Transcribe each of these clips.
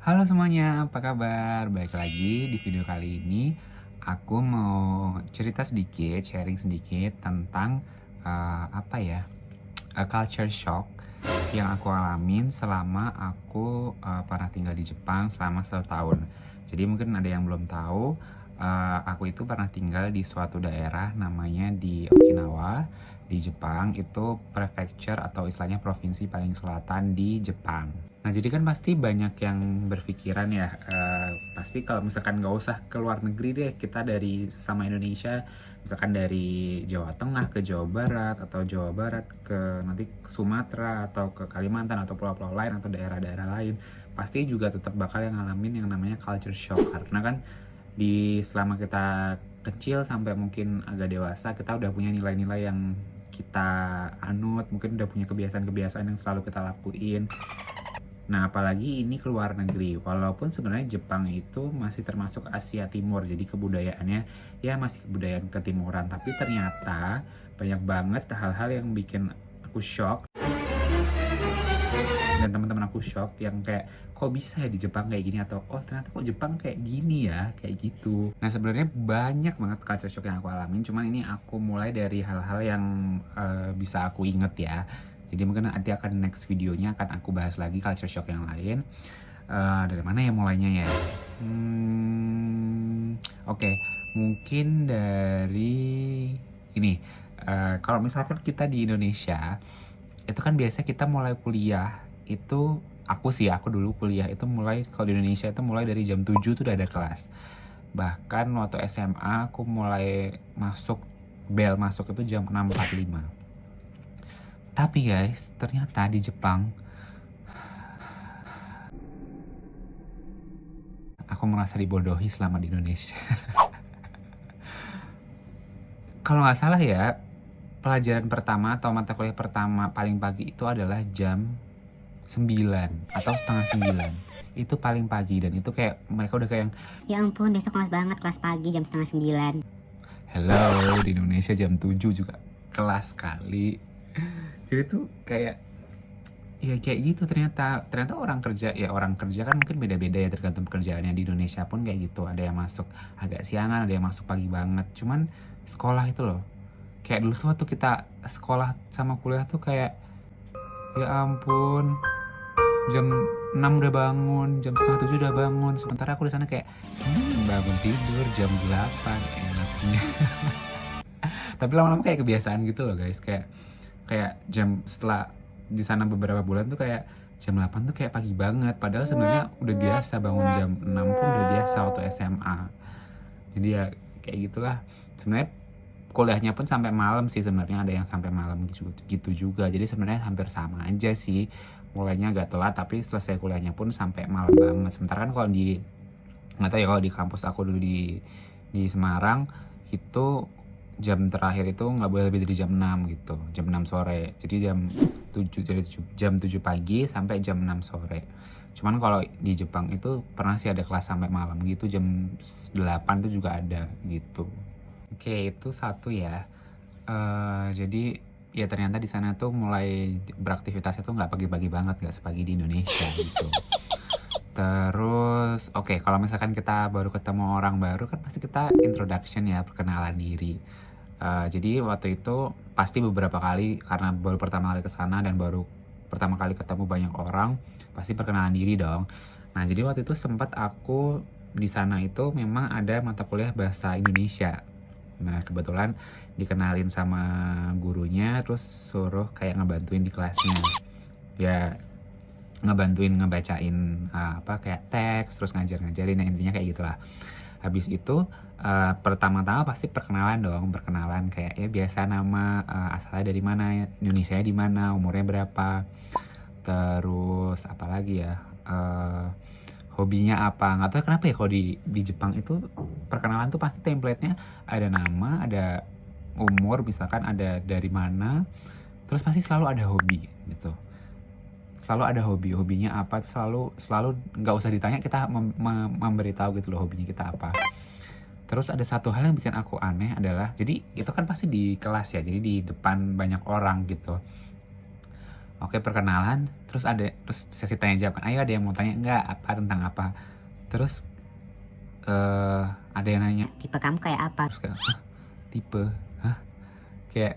Halo semuanya, apa kabar? Balik lagi di video kali ini aku mau cerita sedikit, sharing sedikit tentang culture shock yang aku alamin selama aku pernah tinggal di Jepang selama 1 tahun. Jadi mungkin ada yang belum tahu, aku itu pernah tinggal di suatu daerah namanya di Okinawa di Jepang. Itu prefecture atau istilahnya provinsi paling selatan di Jepang. Nah, jadi kan pasti banyak yang berpikiran ya, pasti kalau misalkan nggak usah ke luar negeri deh, kita dari sesama Indonesia, misalkan dari Jawa Tengah ke Jawa Barat, atau Jawa Barat ke nanti Sumatera, atau ke Kalimantan, atau pulau-pulau lain, atau daerah-daerah lain, pasti juga tetap bakal yang ngalamin yang namanya culture shock. Karena kan di selama kita kecil sampai mungkin agak dewasa, kita udah punya nilai-nilai yang kita anut, mungkin udah punya kebiasaan-kebiasaan yang selalu kita lakuin. Nah, apalagi ini ke luar negeri. Walaupun sebenarnya Jepang itu masih termasuk Asia Timur, jadi kebudayaannya ya masih kebudayaan ketimuran. Tapi ternyata banyak banget hal-hal yang bikin aku shock dan teman-teman aku shock yang kayak kok bisa ya di Jepang kayak gini, atau oh ternyata kok Jepang kayak gini ya, kayak gitu. Nah, sebenarnya banyak banget culture shock yang aku alamin, cuman ini aku mulai dari hal-hal yang bisa aku inget ya. Jadi mungkin nanti akan next videonya akan aku bahas lagi culture shock yang lain. Dari mana ya mulainya ya? Oke, mungkin dari ini. Kalau misalkan kita di Indonesia, itu kan biasa kita mulai kuliah itu, aku dulu kuliah itu mulai, kalau di Indonesia itu mulai dari jam 7 tuh udah ada kelas. Bahkan waktu SMA aku mulai bel masuk itu jam 6.45. Tapi guys, ternyata di Jepang aku merasa dibodohi selama di Indonesia. Kalau nggak salah ya, pelajaran pertama atau mata kuliah pertama paling pagi itu adalah jam 9 atau setengah 9. Itu paling pagi, dan itu kayak mereka udah kayak, Ya ampun, besok kelas banget, kelas pagi jam setengah 9. hello, di Indonesia jam 7 juga kelas kali. Jadi tuh kayak, ya kayak gitu. Ternyata orang kerja kan mungkin beda-beda ya, tergantung pekerjaannya. Di Indonesia pun kayak gitu, ada yang masuk agak siangan, ada yang masuk pagi banget. Cuman sekolah itu loh, kayak dulu tuh waktu kita sekolah sama kuliah tuh kayak, ya ampun, jam 6 udah bangun, jam setengah 7 udah bangun. Sementara aku di sana kayak, bangun tidur jam 8 enaknya. Tapi lama-lama kayak kebiasaan gitu loh guys, kayak kayak jam setelah di sana beberapa bulan tuh kayak jam 8 tuh kayak pagi banget, padahal sebenarnya udah biasa bangun jam 6 pun udah biasa waktu SMA. Jadi ya kayak gitulah. Sebenarnya kuliahnya pun sampai malam sih, sebenarnya ada yang sampai malam gitu juga. Jadi sebenarnya hampir sama aja sih. Mulainya agak telat tapi selesai kuliahnya pun sampai malam banget. Sementara kan kalau di, nggak tahu ya, kalau di kampus aku dulu di Semarang itu jam terakhir itu nggak boleh lebih dari jam 6 gitu, jam 6 sore. Jadi jam 7 pagi sampai jam 6 sore. Cuman kalau di Jepang itu pernah sih ada kelas sampai malam gitu, jam 8 tuh juga ada gitu. Oke, itu satu ya. Jadi ya ternyata di sana tuh mulai beraktivitasnya tuh nggak pagi-pagi banget, nggak sepagi di Indonesia gitu. Terus, oke, kalau misalkan kita baru ketemu orang baru kan pasti kita introduction ya, perkenalan diri. Jadi waktu itu pasti beberapa kali, karena baru pertama kali ke sana dan baru pertama kali ketemu banyak orang, pasti perkenalan diri dong. Nah, jadi waktu itu sempat aku di sana itu memang ada mata kuliah bahasa Indonesia. Nah, kebetulan dikenalin sama gurunya, terus suruh kayak ngebantuin di kelasnya. Ya, ngebantuin ngebacain kayak teks, terus ngajarin, nah intinya kayak gitulah. Habis itu pertama-tama pasti perkenalan kayak ya biasa, nama, asalnya dari mana, Indonesia di mana, umurnya berapa, terus apa lagi ya, hobinya apa. Nggak tahu kenapa ya, kalau di Jepang itu perkenalan tuh pasti template-nya ada nama, ada umur, misalkan ada dari mana, terus pasti selalu ada hobi gitu. Selalu ada hobinya apa, selalu nggak usah ditanya, kita memberitahu gitu loh hobinya kita apa. Terus ada satu hal yang bikin aku aneh adalah, jadi itu kan pasti di kelas ya, jadi di depan banyak orang gitu. Oke, perkenalan, terus sesi tanya jawab kan, ayo ada yang mau tanya nggak, apa tentang apa, terus ada yang nanya Tipe kamu kayak apa? terus kayak tipe, kayak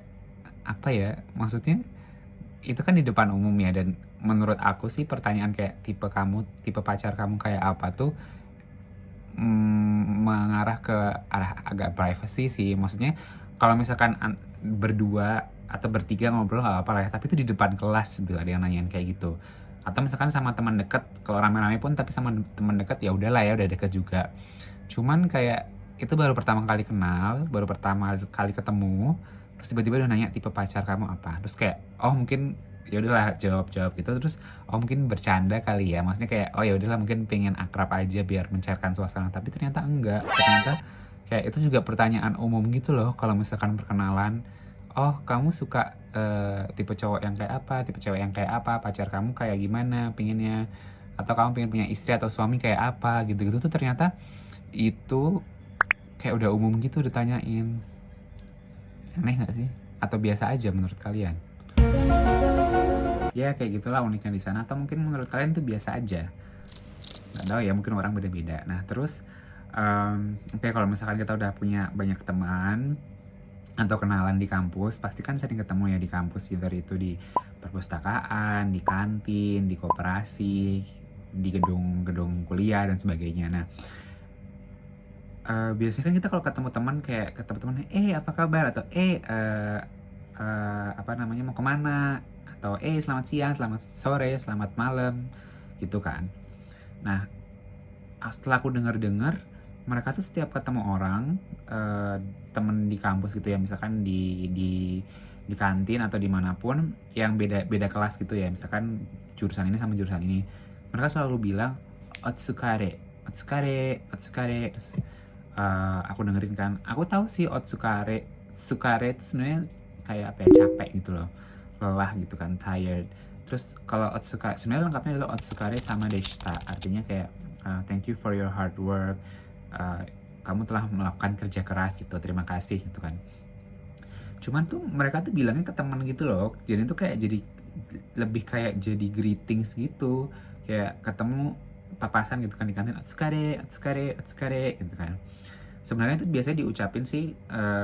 apa ya, maksudnya itu kan di depan umum ya, dan menurut aku sih pertanyaan kayak tipe pacar kamu kayak apa tuh mengarah ke arah agak privacy sih. Maksudnya kalau misalkan berdua atau bertiga ngobrol nggak apa-apa lah ya, tapi itu di depan kelas gitu ada yang nanyain kayak gitu. Atau misalkan sama teman dekat, kalau rame-rame pun tapi sama teman dekat ya udahlah ya, udah deket juga. Cuman kayak itu baru pertama kali kenal, baru pertama kali ketemu, terus tiba-tiba udah nanya tipe pacar kamu apa. Terus kayak oh mungkin ya udahlah jawab gitu, terus oh mungkin bercanda kali ya, maksudnya kayak oh ya udahlah mungkin pengen akrab aja biar mencairkan suasana, tapi ternyata enggak, ternyata kayak itu juga pertanyaan umum gitu loh kalau misalkan perkenalan. Oh kamu suka tipe cowok yang kayak apa, tipe cewek yang kayak apa, pacar kamu kayak gimana pinginnya, atau kamu pengen punya istri atau suami kayak apa, gitu-gitu tuh ternyata itu kayak udah umum gitu ditanyain. Aneh gak sih? Atau biasa aja menurut kalian? Ya kayak gitulah uniknya di sana, atau mungkin menurut kalian tuh biasa aja, nggak tahu ya, mungkin orang beda-beda. Nah terus oke, kalau misalkan kita udah punya banyak teman atau kenalan di kampus, pasti kan sering ketemu ya di kampus, either itu di perpustakaan, di kantin, di koperasi, di gedung kuliah dan sebagainya. Nah biasanya kan kita kalau ketemu teman kayak ketemu teman, apa kabar, atau apa namanya, mau kemana, atau selamat siang, selamat sore, selamat malam gitu kan. Nah setelah aku dengar mereka tuh setiap ketemu orang temen di kampus gitu ya, misalkan di kantin atau dimanapun yang beda kelas gitu ya, misalkan jurusan ini sama jurusan ini, mereka selalu bilang otsukare, otsukare, otsukare. Terus aku dengerin kan, aku tahu sih otsukare itu sebenarnya kayak apa ya, capek gitu loh, lelah gitu kan, tired. Terus kalau otsukare sebenarnya lengkapnya adalah otsukare sama deshita, artinya kayak thank you for your hard work, kamu telah melakukan kerja keras gitu, terima kasih gitu kan. Cuman tuh mereka tuh bilangnya ke teman gitu loh, jadi tuh kayak jadi lebih kayak jadi greetings gitu, kayak ketemu papasan gitu kan di kantin, otsukare, otsukare, otsukare gitu kan. Sebenarnya itu biasanya diucapin sih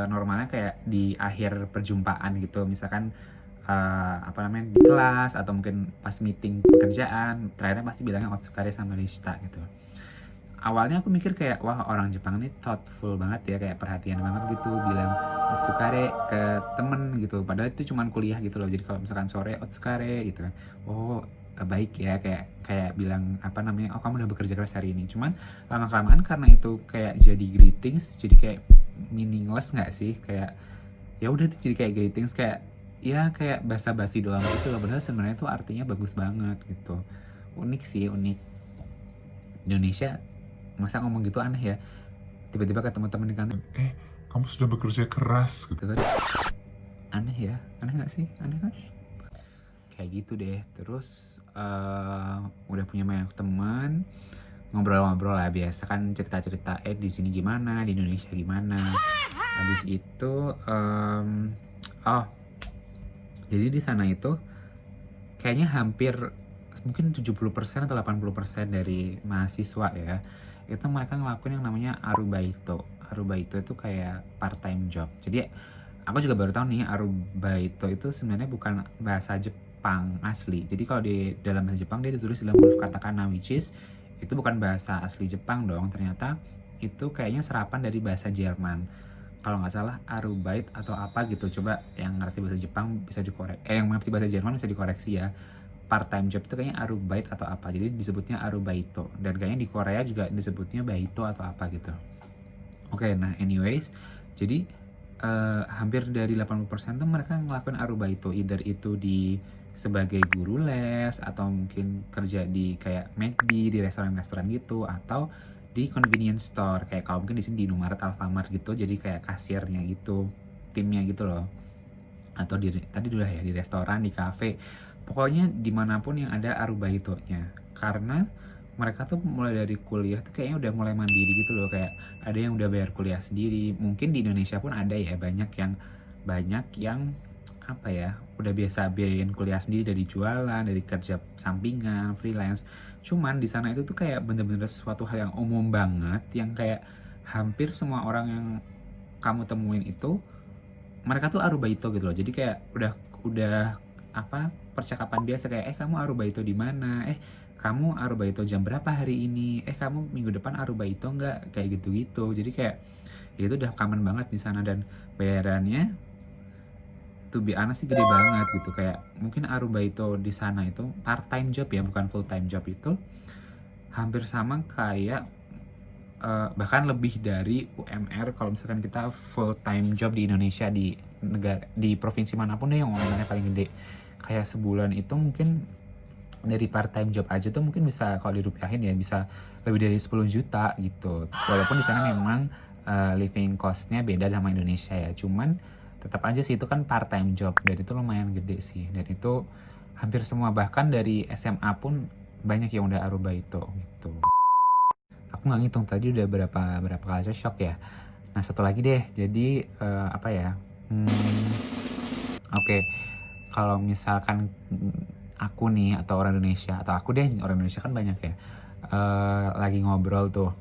normalnya kayak di akhir perjumpaan gitu, misalkan apa namanya, di kelas atau mungkin pas meeting pekerjaan, terakhirnya pasti bilangnya otsukare sama deshita gitu. Awalnya aku mikir kayak wah orang Jepang ini thoughtful banget ya, kayak perhatian banget gitu bilang otsukare ke temen gitu, padahal itu cuman kuliah gitu loh. Jadi kalau misalkan sore otsukare gitu kan, oh baik ya, kayak bilang apa namanya, oh kamu udah bekerja keras hari ini. Cuman lama kelamaan karena itu kayak jadi greetings, jadi kayak meaningless nggak sih, kayak ya udah tuh jadi kayak greetings, kayak ya kayak basa-basi doang gitu loh, padahal sebenarnya tuh artinya bagus banget gitu. Unik sih, unik. Indonesia masa ngomong gitu aneh ya, tiba-tiba ketemu temen di kantor, kamu sudah bekerja keras gitu kan, aneh ya, aneh nggak sih, aneh kan, kayak gitu deh. Terus udah punya banyak teman, ngobrol-ngobrol lah biasa kan, cerita-cerita di sini gimana, di Indonesia gimana. Habis itu jadi di sana itu kayaknya hampir mungkin 70% atau 80% dari mahasiswa ya, itu mereka ngelakuin yang namanya arubaito. Arubaito itu kayak part time job. Jadi aku juga baru tahu nih, arubaito itu sebenarnya bukan bahasa Jepang asli. Jadi kalau di dalam bahasa Jepang dia ditulis dalam huruf katakana, which is itu bukan bahasa asli Jepang dong. Ternyata itu kayaknya serapan dari bahasa Jerman. Kalau nggak salah arubait atau apa gitu. Coba yang ngerti bahasa Jepang bisa dikoreksi, yang ngerti bahasa Jerman bisa dikoreksi ya. Part time job itu kayaknya arubait atau apa, jadi disebutnya arubaito, dan kayaknya di Korea juga disebutnya baito atau apa gitu. Oke, nah anyways, jadi hampir dari 80% tuh mereka ngelakuin arubaito, either itu di sebagai guru les, atau mungkin kerja di kayak McD, di restoran-restoran gitu, atau di convenience store, kayak kalau mungkin di sini di Indomaret, Alfamart gitu, jadi kayak kasirnya gitu, timnya gitu loh. Atau tadi udah ya, di restoran, di cafe, pokoknya dimanapun yang ada arubaitonya. Karena mereka tuh mulai dari kuliah tuh kayaknya udah mulai mandiri gitu loh, kayak ada yang udah bayar kuliah sendiri. Mungkin di Indonesia pun ada ya, banyak yang apa ya, udah biasa biayain kuliah sendiri dari jualan, dari kerja sampingan, freelance. Cuman di sana itu tuh kayak bener-bener sesuatu hal yang umum banget, yang kayak hampir semua orang yang kamu temuin itu mereka tuh arubaito gitu loh. Jadi kayak udah apa, percakapan biasa kayak kamu arubaito di mana? Kamu arubaito jam berapa hari ini? Kamu minggu depan arubaito nggak? Kayak gitu-gitu. Jadi kayak ya itu udah common banget di sana, dan bayarannya to be honest sih gede banget gitu. Kayak mungkin arubaito di sana itu part time job ya, bukan full time job, itu hampir sama kayak bahkan lebih dari UMR kalau misalkan kita full time job di Indonesia, di negara, di provinsi manapun deh yang UMR-nya paling gede. Kayak sebulan itu mungkin dari part time job aja tuh mungkin bisa, kalau dirupiahin ya, bisa lebih dari 10 juta gitu. Walaupun di sana memang living cost-nya beda sama Indonesia ya, cuman tetap aja sih itu kan part time job, dan itu lumayan gede sih. Dan itu hampir semua, bahkan dari SMA pun banyak yang udah arubaito gitu. Aku nggak ngitung tadi udah berapa culture shock ya. Nah, satu lagi deh. Jadi apa ya? Oke. Kalau misalkan aku nih, atau orang Indonesia, atau aku deh, orang Indonesia kan banyak ya. Lagi ngobrol tuh.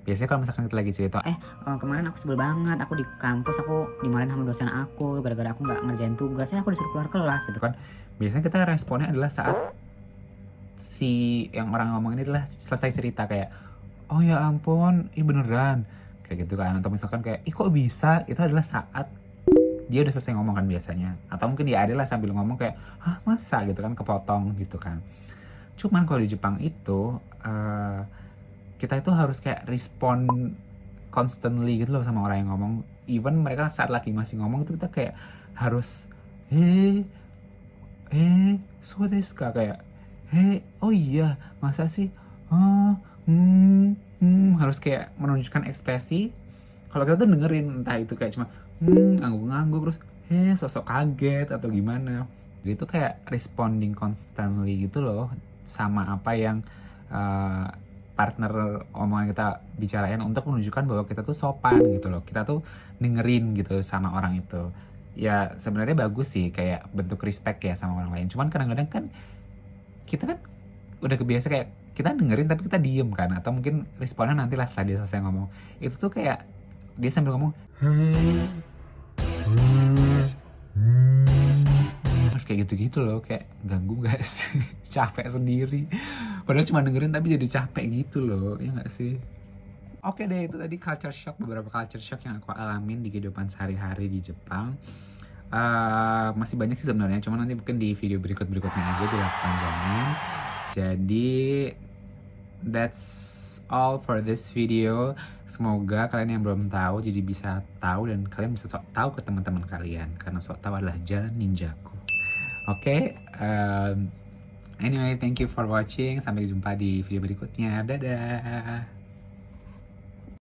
Biasanya kalau misalkan kita lagi cerita, Kemarin aku sebel banget, aku di kampus aku dimarahin sama dosen aku gara-gara aku nggak ngerjain tugas, aku disuruh keluar kelas gitu kan. biasanya kita responnya adalah saat si yang orang ngomong ini adalah selesai cerita kayak, oh ya ampun, beneran, kayak gitu kan. Atau misalkan kayak, kok bisa, itu adalah saat dia udah selesai ngomong kan biasanya. Atau mungkin dia adalah sambil ngomong kayak, hah masa gitu kan, kepotong gitu kan. Cuman kalau di Jepang itu kita itu harus kayak respon constantly gitu loh sama orang yang ngomong. Even mereka saat lagi masih ngomong itu kita kayak harus so desu ka, kayak oh iya masa sih, oh harus kayak menunjukkan ekspresi. Kalau kita tuh dengerin, entah itu kayak cuma ngangguk-ngangguk, terus sosok kaget atau gimana. Jadi itu kayak responding constantly gitu loh sama apa yang partner omongan kita bicarain, untuk menunjukkan bahwa kita tuh sopan gitu loh. Kita tuh dengerin gitu sama orang itu. Ya sebenarnya bagus sih, kayak bentuk respect ya sama orang lain. Cuman kadang-kadang kan kita kan udah kebiasa kayak kita dengerin tapi kita diem kan, atau mungkin responnya nanti lah setelah dia selesai ngomong. Itu tuh kayak dia sambil ngomong terus kayak gitu-gitu loh, kayak ganggu gak sih? Capek sendiri, padahal cuma dengerin tapi jadi capek gitu loh, ya gak sih? Oke deh, itu tadi culture shock, beberapa culture shock yang aku alamin di kehidupan sehari-hari di Jepang. Masih banyak sih sebenarnya, cuman nanti mungkin di video berikutnya aja biar aku panjangin. Jadi that's all for this video. Semoga kalian yang belum tahu jadi bisa tahu, dan kalian bisa sok tahu ke teman-teman kalian, karena sok tahu adalah jalan ninjaku. Oke, anyway, thank you for watching. Sampai jumpa di video berikutnya. Dadah.